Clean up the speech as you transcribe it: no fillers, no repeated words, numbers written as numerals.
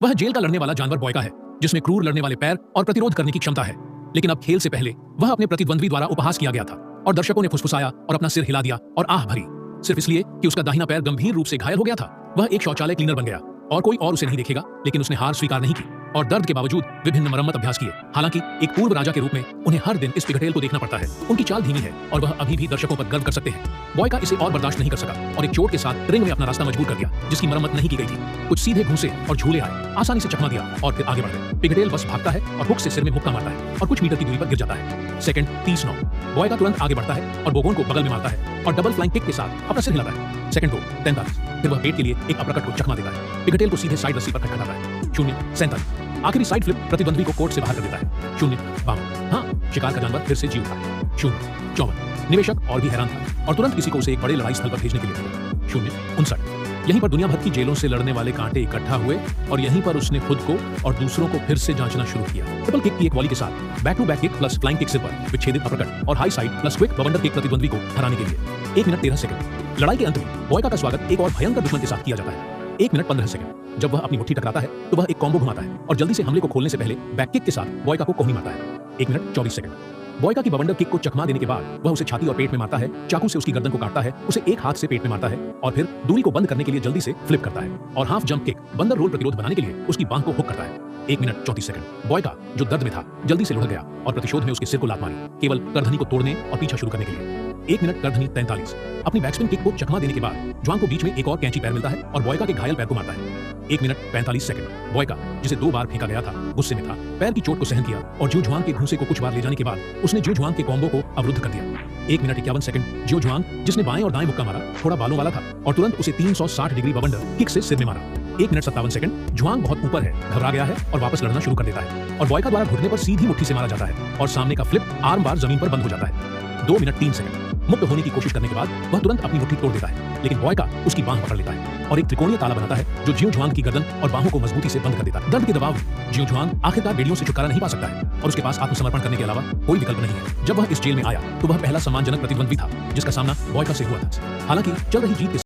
वह जेल का लड़ने वाला जानवर बॉयका है, जिसमें क्रूर लड़ने वाले पैर और प्रतिरोध करने की क्षमता है। लेकिन अब खेल से पहले वह अपने प्रतिद्वंद्वी द्वारा उपहास किया गया था और दर्शकों ने फुसफुसाया और अपना सिर हिला दिया और आह भरी, सिर्फ इसलिए कि उसका दाहिना पैर गंभीर रूप से घायल हो गया था। वह एक शौचालय क्लीनर बन गया और कोई और उसे नहीं देखेगा, लेकिन उसने हार स्वीकार नहीं की और दर्द के बावजूद विभिन्न मरम्मत अभ्यास किए। हालांकि एक पूर्व राजा के रूप में उन्हें हर दिन इस पिघटेल को देखना पड़ता है। उनकी चाल धीमी है और वह अभी भी दर्शकों पर गर्व कर सकते हैं। बॉयका इसे और बर्दाश्त नहीं कर सका और एक चोट के साथ रिंग में अपना रास्ता मजबूर कर दिया, जिसकी मरम्मत नहीं की गई थी। कुछ सीधे घूंसे और झूले आए, आसानी से चकमा दिया और फिर आगे बढ़ गए। पिघटेल बस भागता है और हुक से सिर में मुक्का मारता है और कुछ मीटर की दूरी पर गिर जाता है। सेकंड 30-9। बॉयका तुरंत आगे बढ़ता है और बोगोन को बगल में मारता है और डबल फ्लाइंग किक के साथ अपना सिर हिलाता है। सेकंड 2 43। फिर वह पेट के लिए एक अपरकट को चकमा देता है। पिघटेल को सीधे साइड रस्सी पर खटखटाता है। 0-47। आखिरी साइड फ्लिप प्रतिद्वंद्वी को कोर्ट से बाहर कर देता है। 0-52। हाँ, शिकार का जानवर फिर से जी उठा है। 0-54। निवेशक और भी हैरान था और तुरंत किसी को उसे एक बड़े लड़ाई स्थल पर भेजने के लिए बोला। 0-59। यहीं पर दुनिया भर की जेलों से लड़ने वाले कांटे इकट्ठा हुए और यहीं पर उसने खुद को और दूसरों को फिर से जांचना शुरू किया। ट्रिपल किक की एक वॉली के साथ back to back kick plus flying kick सिर पर विच्छेदित अपरकट और हाई साइड प्लस क्विक बवंडर किक प्रतिद्वंद्वी को हराने के लिए। 1 मिनट 13 सेकंड। लड़ाई के अंत में बॉयका का स्वागत एक और भयंकर दुश्मन के साथ किया जाता है। 1 मिनट 15 सेकंड। जब वह अपनी मुट्ठी टकराता है तो वह एक कॉम्बो घुमाता है और जल्दी से हमले को खोलने से पहले बैक किक के साथ बॉयका को कोहनी मारता है। 1 मिनट 24 सेकंड। बॉयका की बवंडर किक को चकमा देने के बाद वह उसे छाती और पेट में मारता है, चाकू से उसकी गर्दन को काटता है, उसे एक हाथ से पेट में मारता है और फिर दूरी को बंद करने के लिए जल्दी से फ्लिप करता है और हाफ जंप किक बंदर रोल प्रतिरोध बनाने के लिए उसकी बांह को हुक करता है। 1 मिनट 34 सेकंड। बॉयका जो दर्द में था जल्दी से लुढ़क गया और प्रतिशोध में उसके सिर को लात मारी, केवल करधनी को तोड़ने और पीछा शुरू करने के लिए। 1 मिनट करधनी 43। अपनी बैकस्पिन किक को चकमा देने के बाद ज्वांग को बीच में एक और कैंची पैर मिलता है और बॉयका के घायल पैर को मारता है। 1 मिनट 45 सेकंड। बॉयका जिसे 2 बार फेंका गया था गुस्से में था, पैर की चोट को सहन किया और जियो जुआंग के घूंसे को कुछ बार ले जाने के बाद उसने जियो जुआंग के कॉम्बो को अवरुद्ध कर दिया। 1 मिनट 51 सेकंड। जियो जुआंग जिसने बाएं और दाएं मुक्का मारा, थोड़ा बालों वाला था और तुरंत उसे 360 डिग्री बवंडर किक से सिर में मारा। 1 मिनट 57 सेकंड। जुआंग बहुत ऊपर है, घबरा गया है और वापस लड़ना शुरू कर देता है और बॉयका द्वारा घुटने पर सीधी मुट्ठी से मारा जाता है और सामने का फ्लिप आर्म बार जमीन पर बंद हो जाता है। 2 मिनट 3 सेकंड। मुक्त होने की कोशिश करने के बाद वह तुरंत अपनी मुट्ठी तोड़ देता है, लेकिन बॉयका उसकी बांह पकड़ लेता है और एक त्रिकोणीय ताला बनाता है जो जियो जुआंग की गर्दन और बाहों को मजबूती से बंद कर देता है। दर्द के दबाव में जियो जुआंग आखिरकार बेड़ियों से छुटकारा नहीं पा सकता है और उसके पास आत्मसमर्पण करने के अलावा कोई विकल्प नहीं है। जब वह इस जेल में आया तो वह पहला सम्मानजनक प्रतिद्वंद्वी था जिसका सामना बॉयका से हुआ था। हालांकि चल रही जीत के